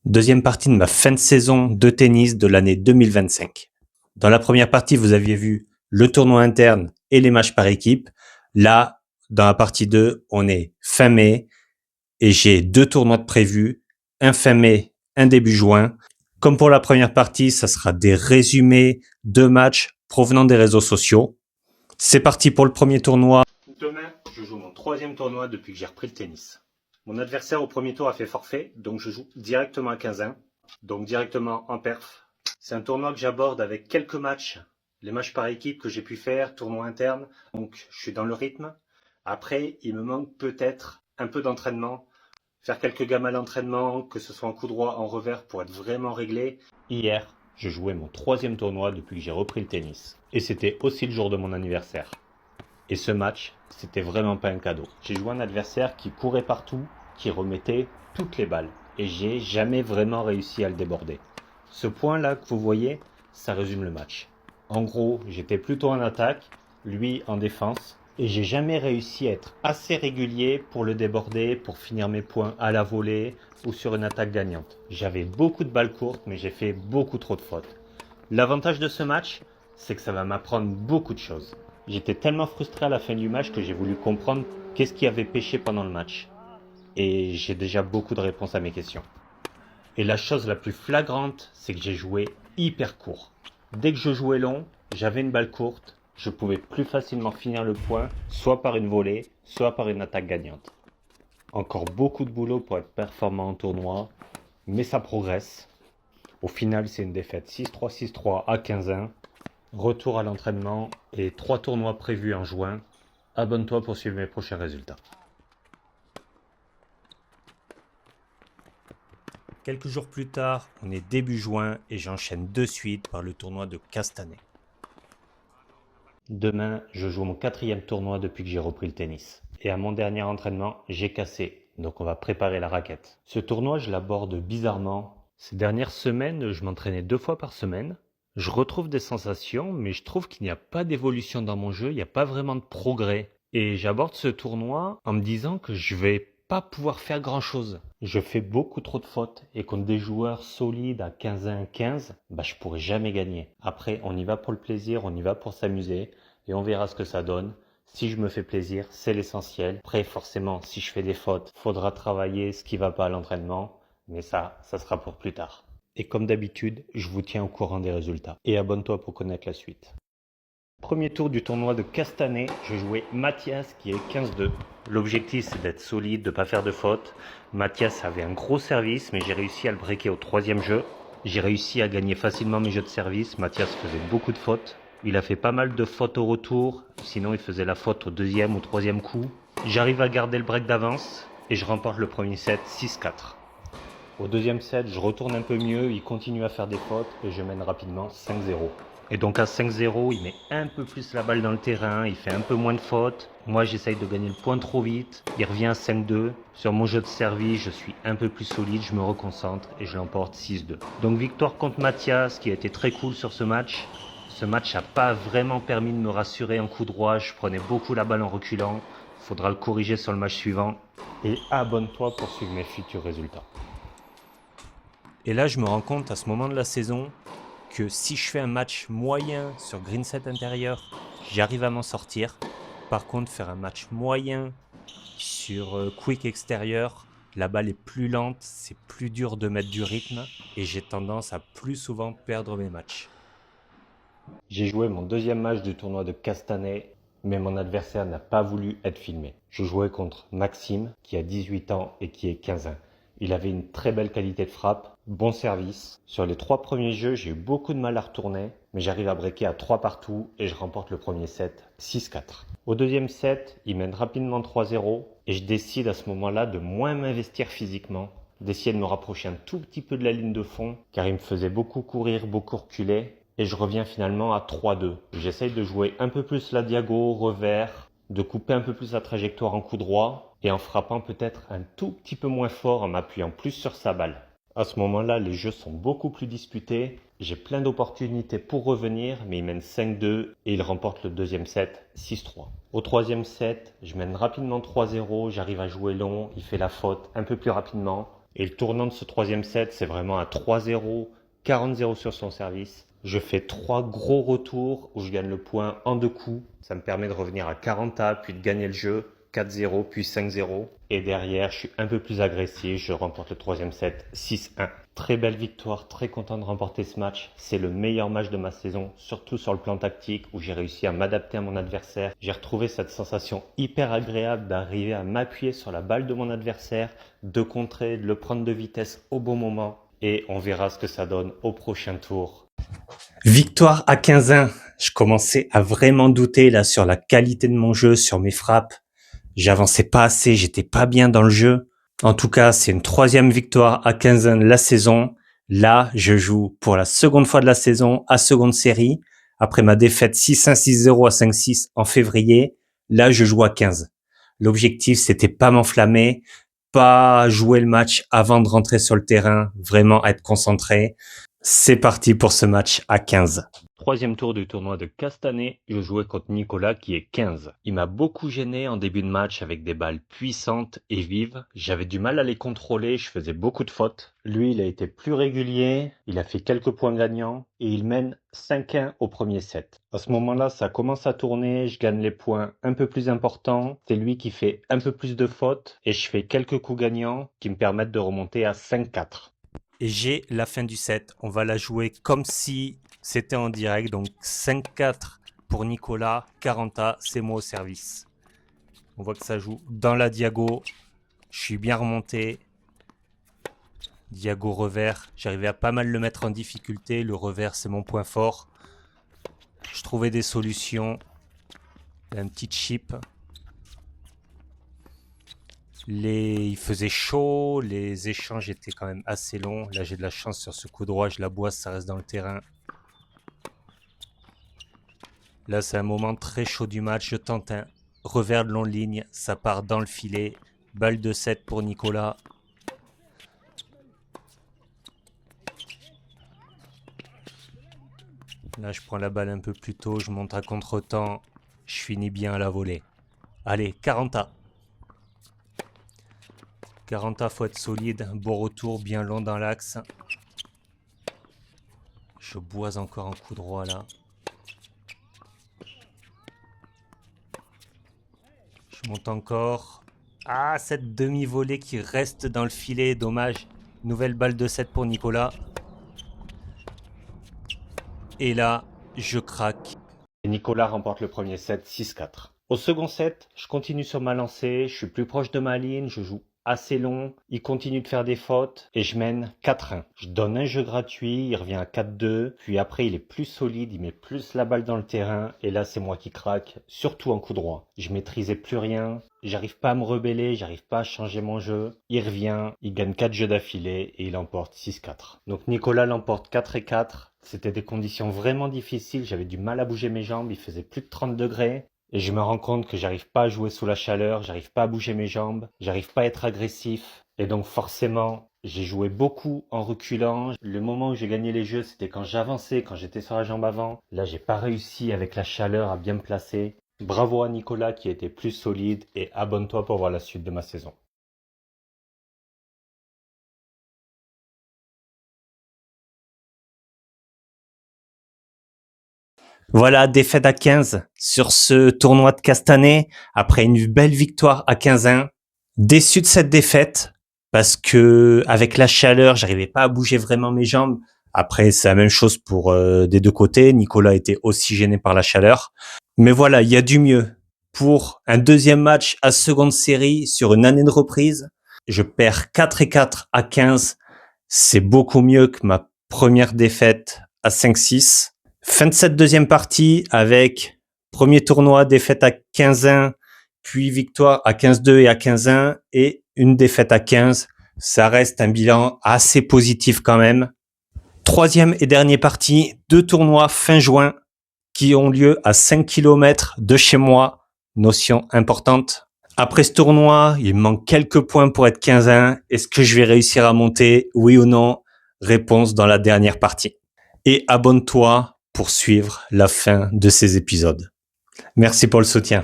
Deuxième partie de ma fin de saison de tennis de l'année 2025. Dans la première partie, vous aviez vu le tournoi interne et les matchs par équipe. Là, dans la partie 2, on est fin mai et j'ai 2 tournois de prévus, un fin mai, un début juin. Comme pour la première partie, ça sera des résumés de matchs provenant des réseaux sociaux. C'est parti pour le premier tournoi. Demain, je joue mon 3e tournoi depuis que j'ai repris le tennis. Mon adversaire au premier tour a fait forfait, donc je joue directement à 15-1, donc directement en perf. C'est un tournoi que j'aborde avec quelques matchs, les matchs par équipe que j'ai pu faire, tournoi interne, donc je suis dans le rythme. Après, il me manque peut-être un peu d'entraînement, faire quelques gammes à l'entraînement, que ce soit en coup droit, en revers, pour être vraiment réglé. Hier, je jouais mon 3e tournoi depuis que j'ai repris le tennis, et c'était aussi le jour de mon anniversaire. Et ce match, c'était vraiment pas un cadeau. J'ai joué un adversaire qui courait partout, qui remettait toutes les balles. Et j'ai jamais vraiment réussi à le déborder. Ce point-là que vous voyez, ça résume le match. En gros, j'étais plutôt en attaque, lui en défense. Et j'ai jamais réussi à être assez régulier pour le déborder, pour finir mes points à la volée ou sur une attaque gagnante. J'avais beaucoup de balles courtes, mais j'ai fait beaucoup trop de fautes. L'avantage de ce match, c'est que ça va m'apprendre beaucoup de choses. J'étais tellement frustré à la fin du match que j'ai voulu comprendre qu'est-ce qui avait péché pendant le match. Et j'ai déjà beaucoup de réponses à mes questions. Et la chose la plus flagrante, c'est que j'ai joué hyper court. Dès que je jouais long, j'avais une balle courte, je pouvais plus facilement finir le point, soit par une volée, soit par une attaque gagnante. Encore beaucoup de boulot pour être performant en tournoi, mais ça progresse. Au final, c'est une défaite 6-3, 6-3 à 15-1. Retour à l'entraînement et 3 tournois prévus en juin. Abonne-toi pour suivre mes prochains résultats. Quelques jours plus tard, on est début juin et j'enchaîne de suite par le tournoi de Castanet. Demain, je joue mon 4e tournoi depuis que j'ai repris le tennis. Et à mon dernier entraînement, j'ai cassé. Donc on va préparer la raquette. Ce tournoi, je l'aborde bizarrement. Ces dernières semaines, je m'entraînais 2 fois par semaine. Je retrouve des sensations, mais je trouve qu'il n'y a pas d'évolution dans mon jeu, il n'y a pas vraiment de progrès. Et j'aborde ce tournoi en me disant que je vais pas pouvoir faire grand chose. Je fais beaucoup trop de fautes et contre des joueurs solides à 15-1-15, je pourrais jamais gagner. Après, on y va pour le plaisir, on y va pour s'amuser et on verra ce que ça donne. Si je me fais plaisir, c'est l'essentiel. Après, forcément, si je fais des fautes, faudra travailler ce qui va pas à l'entraînement, mais ça sera pour plus tard. Et comme d'habitude, je vous tiens au courant des résultats. Et abonne-toi pour connaître la suite. Premier tour du tournoi de Castanet, je jouais Mathias qui est 15-2. L'objectif c'est d'être solide, de ne pas faire de fautes. Mathias avait un gros service, mais j'ai réussi à le breaker au 3e jeu. J'ai réussi à gagner facilement mes jeux de service. Mathias faisait beaucoup de fautes. Il a fait pas mal de fautes au retour, sinon il faisait la faute au 2e ou 3e coup. J'arrive à garder le break d'avance et je remporte le premier set 6-4. Au 2e set, je retourne un peu mieux, il continue à faire des fautes et je mène rapidement 5-0. Et donc à 5-0, il met un peu plus la balle dans le terrain, il fait un peu moins de fautes. Moi, j'essaye de gagner le point trop vite. Il revient à 5-2. Sur mon jeu de service, je suis un peu plus solide, je me reconcentre et je l'emporte 6-2. Donc victoire contre Mathias, qui a été très cool sur ce match. Ce match n'a pas vraiment permis de me rassurer en coup droit. Je prenais beaucoup la balle en reculant. Il faudra le corriger sur le match suivant. Et abonne-toi pour suivre mes futurs résultats. Et là, je me rends compte à ce moment de la saison que si je fais un match moyen sur green set intérieur, j'arrive à m'en sortir. Par contre, faire un match moyen sur quick extérieur, la balle est plus lente, c'est plus dur de mettre du rythme et j'ai tendance à plus souvent perdre mes matchs. J'ai joué mon 2e match du tournoi de Castanet, mais mon adversaire n'a pas voulu être filmé. Je jouais contre Maxime, qui a 18 ans et qui est 15-1. Il avait une très belle qualité de frappe, bon service. Sur les 3 premiers jeux, j'ai eu beaucoup de mal à retourner, mais j'arrive à breaker à 3 partout et je remporte le premier set 6-4. Au 2e set, il mène rapidement 3-0 et je décide à ce moment-là de moins m'investir physiquement, d'essayer de me rapprocher un tout petit peu de la ligne de fond, car il me faisait beaucoup courir, beaucoup reculer, et je reviens finalement à 3-2. J'essaye de jouer un peu plus la diago, revers, de couper un peu plus la trajectoire en coup droit et en frappant peut-être un tout petit peu moins fort en m'appuyant plus sur sa balle. À ce moment-là, les jeux sont beaucoup plus disputés. J'ai plein d'opportunités pour revenir, mais il mène 5-2 et il remporte le 2e set 6-3. Au 3e set, je mène rapidement 3-0, j'arrive à jouer long, il fait la faute un peu plus rapidement. Et le tournant de ce troisième set, c'est vraiment un 3-0, 40-0 sur son service. Je fais 3 gros retours où je gagne le point en 2 coups. Ça me permet de revenir à 40-A, puis de gagner le jeu. 4-0, puis 5-0. Et derrière, je suis un peu plus agressif. Je remporte le troisième set 6-1. Très belle victoire, très content de remporter ce match. C'est le meilleur match de ma saison, surtout sur le plan tactique où j'ai réussi à m'adapter à mon adversaire. J'ai retrouvé cette sensation hyper agréable d'arriver à m'appuyer sur la balle de mon adversaire, de contrer, de le prendre de vitesse au bon moment. Et on verra ce que ça donne au prochain tour. Victoire à 15-1. Je commençais à vraiment douter là sur la qualité de mon jeu, sur mes frappes. J'avançais pas assez, j'étais pas bien dans le jeu. En tout cas, c'est une 3e victoire à 15-1 de la saison. Là, je joue pour la seconde fois de la saison à seconde série. Après ma défaite 6-1, 6-0 à 5-6 en février, là, je joue à 15. L'objectif, c'était pas m'enflammer, pas jouer le match avant de rentrer sur le terrain, vraiment être concentré. C'est parti pour ce match à 15. Troisième tour du tournoi de Castanet, je jouais contre Nicolas qui est 15. Il m'a beaucoup gêné en début de match avec des balles puissantes et vives. J'avais du mal à les contrôler, je faisais beaucoup de fautes. Lui, il a été plus régulier, il a fait quelques points gagnants et il mène 5-1 au premier set. À ce moment-là, ça commence à tourner, je gagne les points un peu plus importants. C'est lui qui fait un peu plus de fautes et je fais quelques coups gagnants qui me permettent de remonter à 5-4. Et j'ai la fin du set. On va la jouer comme si c'était en direct. Donc 5-4 pour Nicolas. 40A, c'est moi au service. On voit que ça joue dans la diago. Je suis bien remonté. Diago revers. J'arrivais à pas mal le mettre en difficulté. Le revers, c'est mon point fort. Je trouvais des solutions. Un petit chip. Il faisait chaud, les échanges étaient quand même assez longs. Là, j'ai de la chance sur ce coup droit, je la boisse, ça reste dans le terrain. Là, c'est un moment très chaud du match. Je tente un revers de long ligne, ça part dans le filet. Balle de 7 pour Nicolas. Là, je prends la balle un peu plus tôt, je monte à contre-temps. Je finis bien à la volée. Allez, 40A. 40A, faut être solide. Bon retour, bien long dans l'axe. Je boise encore un coup droit là. Je monte encore. Ah, cette demi-volée qui reste dans le filet, dommage. Nouvelle balle de 7 pour Nicolas. Et là, je craque. Et Nicolas remporte le premier set 6-4. Au second set, je continue sur ma lancée, je suis plus proche de ma ligne, je joue assez long, il continue de faire des fautes et je mène 4-1. Je donne un jeu gratuit, il revient à 4-2, puis après il est plus solide, il met plus la balle dans le terrain et là c'est moi qui craque, surtout en coup droit. Je maîtrisais plus rien, j'arrive pas à me rebeller, j'arrive pas à changer mon jeu. Il revient, il gagne 4 jeux d'affilée et il emporte 6-4. Donc Nicolas l'emporte 4-4. C'était des conditions vraiment difficiles, j'avais du mal à bouger mes jambes, il faisait plus de 30 degrés. Et je me rends compte que j'arrive pas à jouer sous la chaleur, j'arrive pas à bouger mes jambes, j'arrive pas à être agressif. Et donc forcément, j'ai joué beaucoup en reculant. Le moment où j'ai gagné les jeux, c'était quand j'avançais, quand j'étais sur la jambe avant. Là, j'ai pas réussi avec la chaleur à bien me placer. Bravo à Nicolas qui a été plus solide et abonne-toi pour voir la suite de ma saison. Voilà, défaite à 15 sur ce tournoi de Castanet, après une belle victoire à 15-1. Déçu de cette défaite, parce que avec la chaleur, j'arrivais pas à bouger vraiment mes jambes. Après, c'est la même chose pour des deux côtés. Nicolas était aussi gêné par la chaleur. Mais voilà, il y a du mieux. Pour un deuxième match à seconde série sur une année de reprise, je perds 4-4 à 15. C'est beaucoup mieux que ma première défaite à 5-6. Fin de cette deuxième partie avec premier tournoi, défaite à 15-1, puis victoire à 15-2 et à 15-1 et une défaite à 15. Ça reste un bilan assez positif quand même. Troisième et dernier partie, 2 tournois fin juin qui ont lieu à 5 km de chez moi. Notion importante. Après ce tournoi, il me manque quelques points pour être 15-1. Est-ce que je vais réussir à monter? Oui ou non? Réponse dans la dernière partie. Et abonne-toi pour suivre la fin de ces épisodes. Merci pour le soutien.